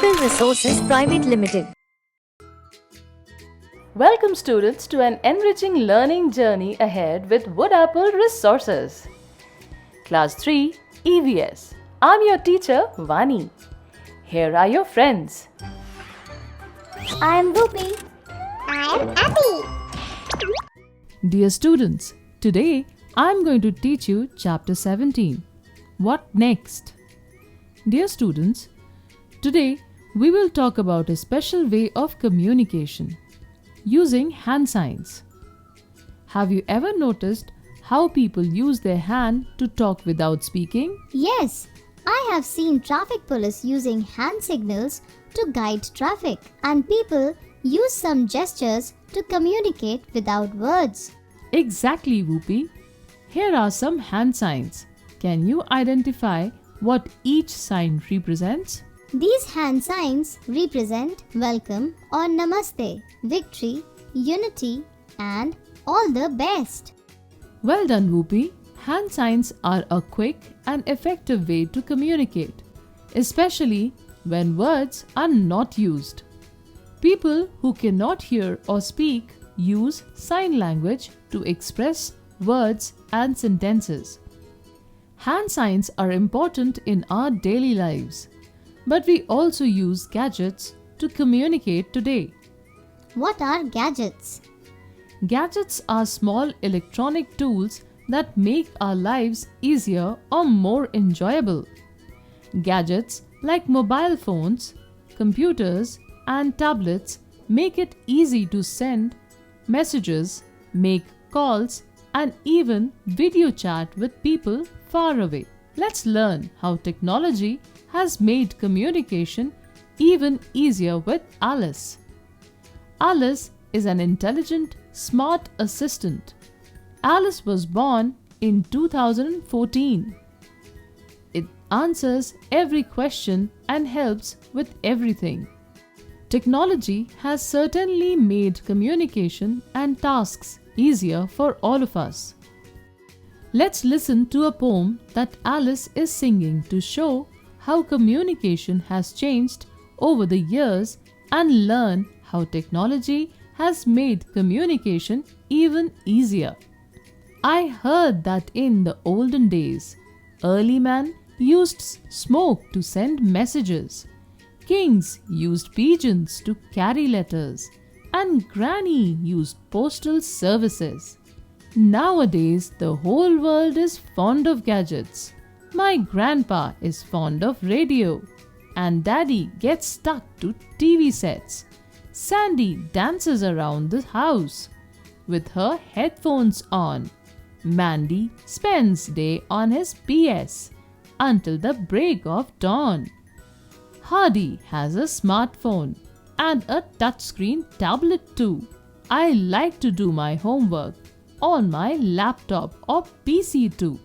Apple Resources Private Limited. Welcome students to an enriching learning journey ahead with Wood Apple Resources. Class 3 EVS. I'm your teacher Vani. Here are your friends. I'm Rupi. I'm Abby. Dear students, today I'm going to teach you chapter 17. What next? Dear students, today we will talk about a special way of communication using hand signs. Have you ever noticed how people use their hand to talk without speaking? Yes, I have seen traffic police using hand signals to guide traffic, and people use some gestures to communicate without words. Exactly, Whoopi. Here are some hand signs. Can you identify what each sign represents? These hand signs represent welcome or namaste, victory, unity, and all the best. Well done, Whoopi. Hand signs are a quick and effective way to communicate, especially when words are not used. People who cannot hear or speak use sign language to express words and sentences. Hand signs are important in our daily lives, but we also use gadgets to communicate today. What are gadgets? Gadgets are small electronic tools that make our lives easier or more enjoyable. Gadgets like mobile phones, computers, and tablets make it easy to send messages, make calls, and even video chat with people far away. Let's learn how technology has made communication even easier with Alice. Alice is an intelligent, smart assistant. Alice was born in 2014. It answers every question and helps with everything. Technology has certainly made communication and tasks easier for all of us. Let's listen to a poem that Alice is singing to show how communication has changed over the years and learn how technology has made communication even easier. I heard that in the olden days, early man used smoke to send messages. Kings used pigeons to carry letters, and Granny used postal services. Nowadays, the whole world is fond of gadgets. My grandpa is fond of radio, and Daddy gets stuck to TV sets. Sandy dances around the house with her headphones on. Mandy spends day on his PS until the break of dawn. Hardy has a smartphone and a touchscreen tablet too. I like to do my homework on my laptop or PC too.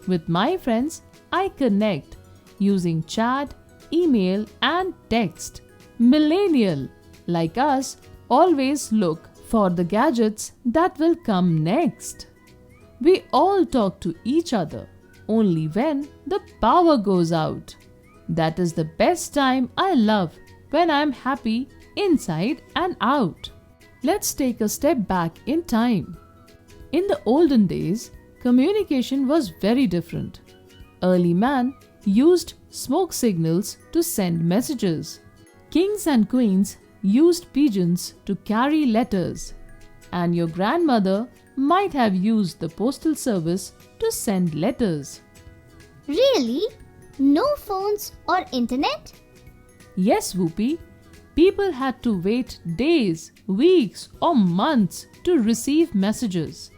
With my friends, I connect using chat, email, and text. Millennial like us always look for the gadgets that will come next. We all talk to each other only when the power goes out. That is the best time I love, when I'm happy inside and out. Let's take a step back in time. In the olden days, communication was very different. Early man used smoke signals to send messages. Kings and queens used pigeons to carry letters. And your grandmother might have used the postal service to send letters. Really? No phones or internet? Yes, Whoopi. People had to wait days, weeks, or months to receive messages.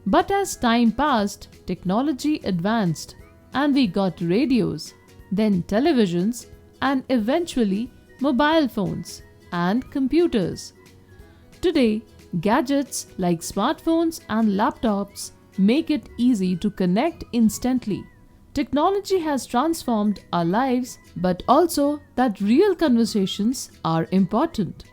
But as time passed, technology advanced and we got radios, then televisions, and eventually mobile phones and computers. Today, gadgets like smartphones and laptops make it easy to connect instantly. Technology has transformed our lives, but also that real conversations are important.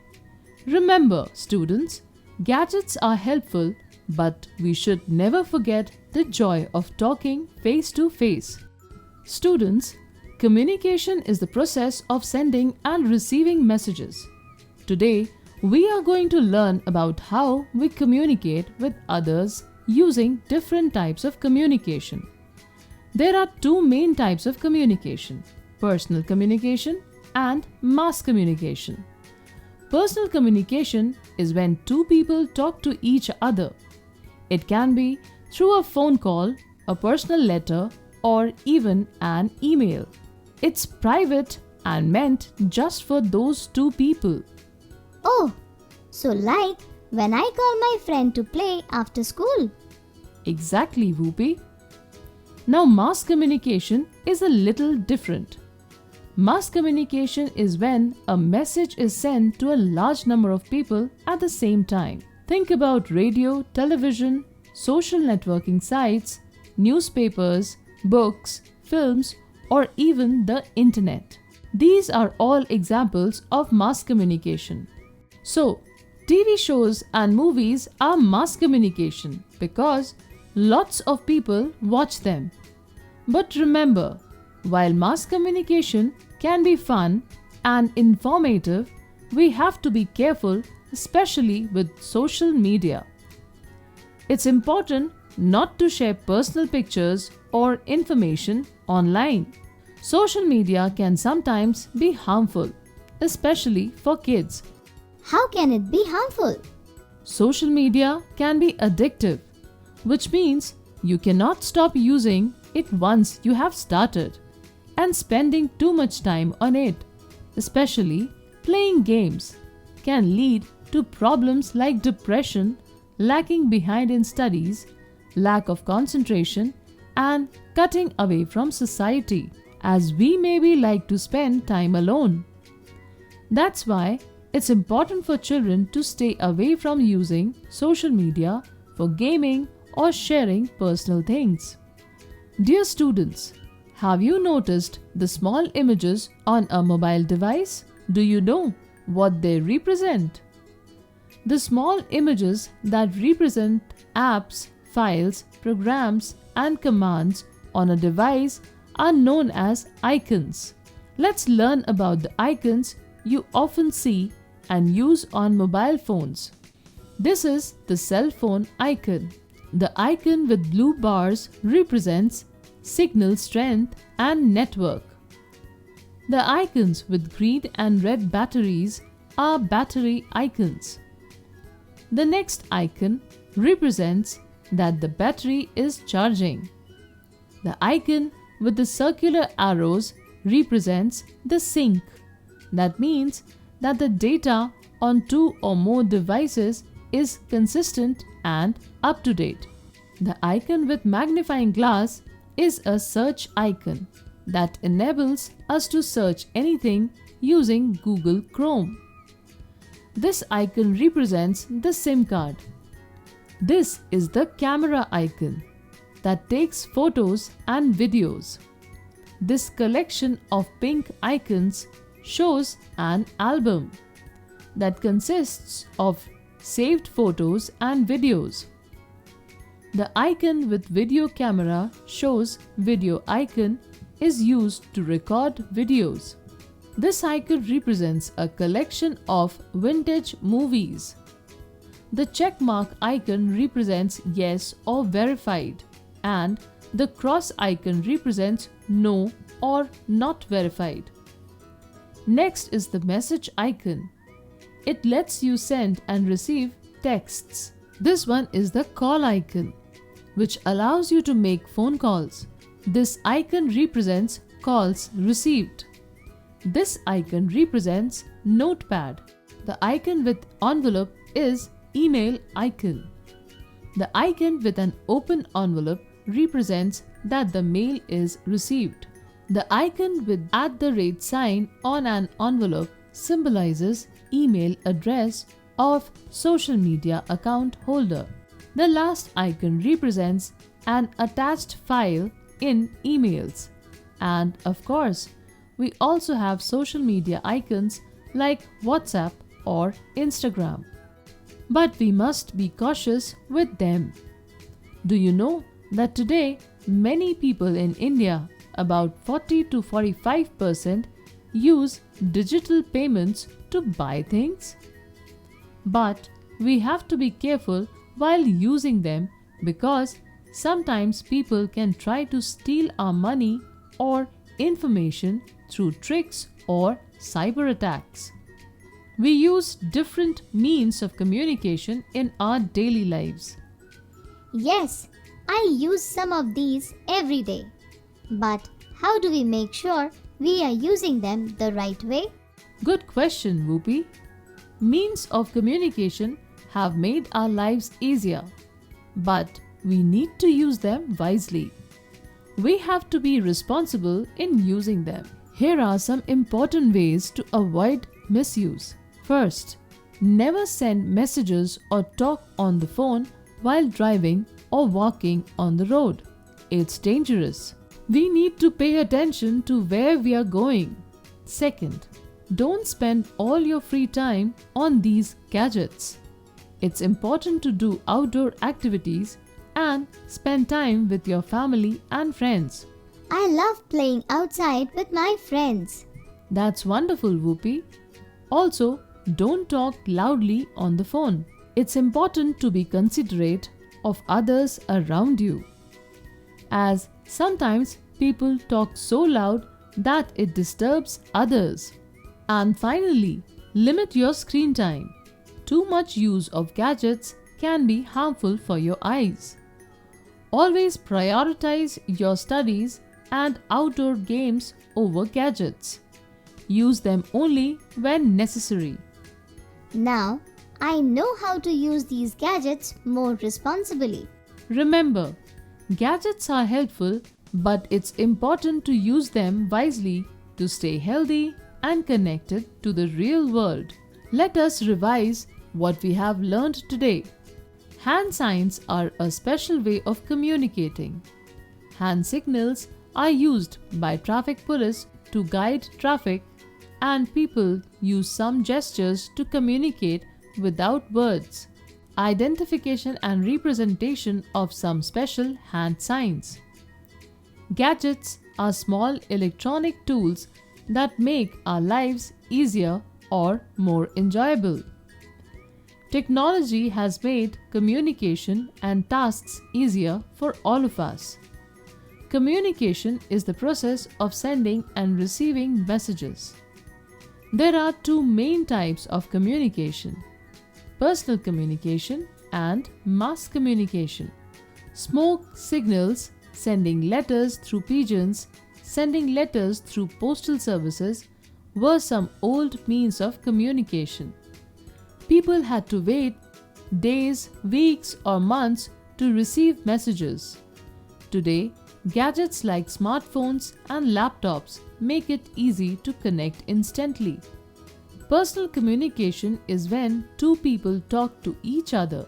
Remember, students, gadgets are helpful, but we should never forget the joy of talking face to face. Students, Communication is the process of sending and receiving messages. Today, we are going to learn about how we communicate with others using different types of communication. There are two main types of communication: personal communication and mass communication. Personal communication is when two people talk to each other. It can be through a phone call, a personal letter, or even an email. It's private and meant just for those two people. Oh, so like when I call my friend to play after school. Exactly, Whoopi. Now, mass communication is a little different. Mass communication is when a message is sent to a large number of people at the same time. Think about radio, television, social networking sites, newspapers, books, films, or even the internet. These are all examples of mass communication. So, TV shows and movies are mass communication because lots of people watch them. But remember, while mass communication can be fun and informative, we have to be careful, especially with social media. It's important not to share personal pictures or information online. Social media can sometimes be harmful, especially for kids. How can it be harmful? Social media can be addictive, which means you cannot stop using it once you have started, and spending too much time on it, especially playing games, can lead to problems like depression, lacking behind in studies, lack of concentration, and cutting away from society, as we maybe like to spend time alone. That's why it's important for children to stay away from using social media for gaming or sharing personal things. Dear students, have you noticed the small images on a mobile device? Do you know what they represent? The small images that represent apps, files, programs, and commands on a device are known as icons. Let's learn about the icons you often see and use on mobile phones. This is the cell phone icon. The icon with blue bars represents signal strength and network. The icons with green and red batteries are battery icons. The next icon represents that the battery is charging. The icon with the circular arrows represents the sync. That means that the data on two or more devices is consistent and up to date. The icon with magnifying glass is a search icon that enables us to search anything using Google Chrome. This icon represents the SIM card. This is the camera icon that takes photos and videos. This collection of pink icons shows an album that consists of saved photos and videos. The icon with video camera shows video icon is used to record videos. This icon represents a collection of vintage movies. The check mark icon represents yes or verified, and the cross icon represents no or not verified. Next is the message icon. It lets you send and receive texts. This one is the call icon, which allows you to make phone calls. This icon represents calls received. This icon represents notepad. The icon with envelope is email icon. The icon with an open envelope represents that the mail is received. The icon with @ sign on an envelope symbolizes email address of social media account holder. The last icon represents an attached file in emails. And of course, we also have social media icons like WhatsApp or Instagram. But we must be cautious with them. Do you know that today many people in India about 40 to 45% use digital payments to buy things. But we have to be careful while using them because sometimes people can try to steal our money or information through tricks or cyber attacks. We use different means of communication in our daily lives. Yes, I use some of these every day. But how do we make sure we are using them the right way? Good question, Whoopi. Means of communication have made our lives easier, but we need to use them wisely. We have to be responsible in using them. Here are some important ways to avoid misuse. First, never send messages or talk on the phone while driving or walking on the road. It's dangerous. We need to pay attention to where we are going. Second, don't spend all your free time on these gadgets. It's important to do outdoor activities and spend time with your family and friends. I love playing outside with my friends. That's wonderful, Whoopi. Also, don't talk loudly on the phone. It's important to be considerate of others around you, as sometimes people talk so loud that it disturbs others. And finally, limit your screen time. Too much use of gadgets can be harmful for your eyes. Always prioritize your studies and outdoor games over gadgets. Use them only when necessary. Now, I know how to use these gadgets more responsibly. Remember, gadgets are helpful, but it's important to use them wisely to stay healthy and connected to the real world. Let us revise what we have learned today. Hand signs are a special way of communicating. Hand signals are used by traffic police to guide traffic, and people use some gestures to communicate without words. Identification and representation of some special hand signs. Gadgets are small electronic tools that make our lives easier or more enjoyable. Technology has made communication and tasks easier for all of us. Communication is the process of sending and receiving messages. There are two main types of communication: personal communication and mass communication. Smoke signals, sending letters through pigeons, sending letters through postal services were some old means of communication. People had to wait days, weeks, or months to receive messages. Today, gadgets like smartphones and laptops make it easy to connect instantly. Personal communication is when two people talk to each other.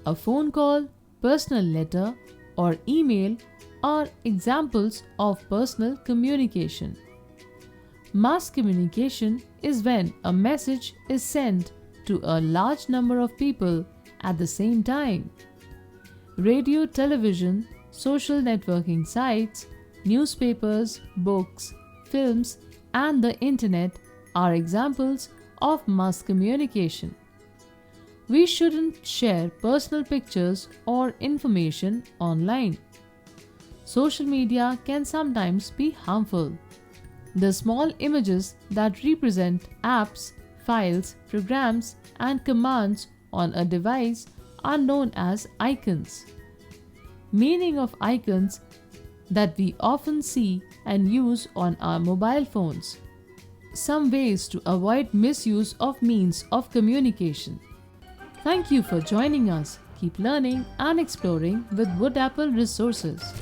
A phone call, personal letter, or email are examples of personal communication. Mass communication is when a message is sent to a large number of people at the same time. Radio, television, social networking sites, newspapers, books, films, and the internet are examples of mass communication. We shouldn't share personal pictures or information online. Social media can sometimes be harmful. The small images that represent apps, files, programs, and commands on a device are known as icons. Meaning of icons that we often see and use on our mobile phones. Some ways to avoid misuse of means of communication. Thank you for joining us. Keep learning and exploring with Wood Apple Resources.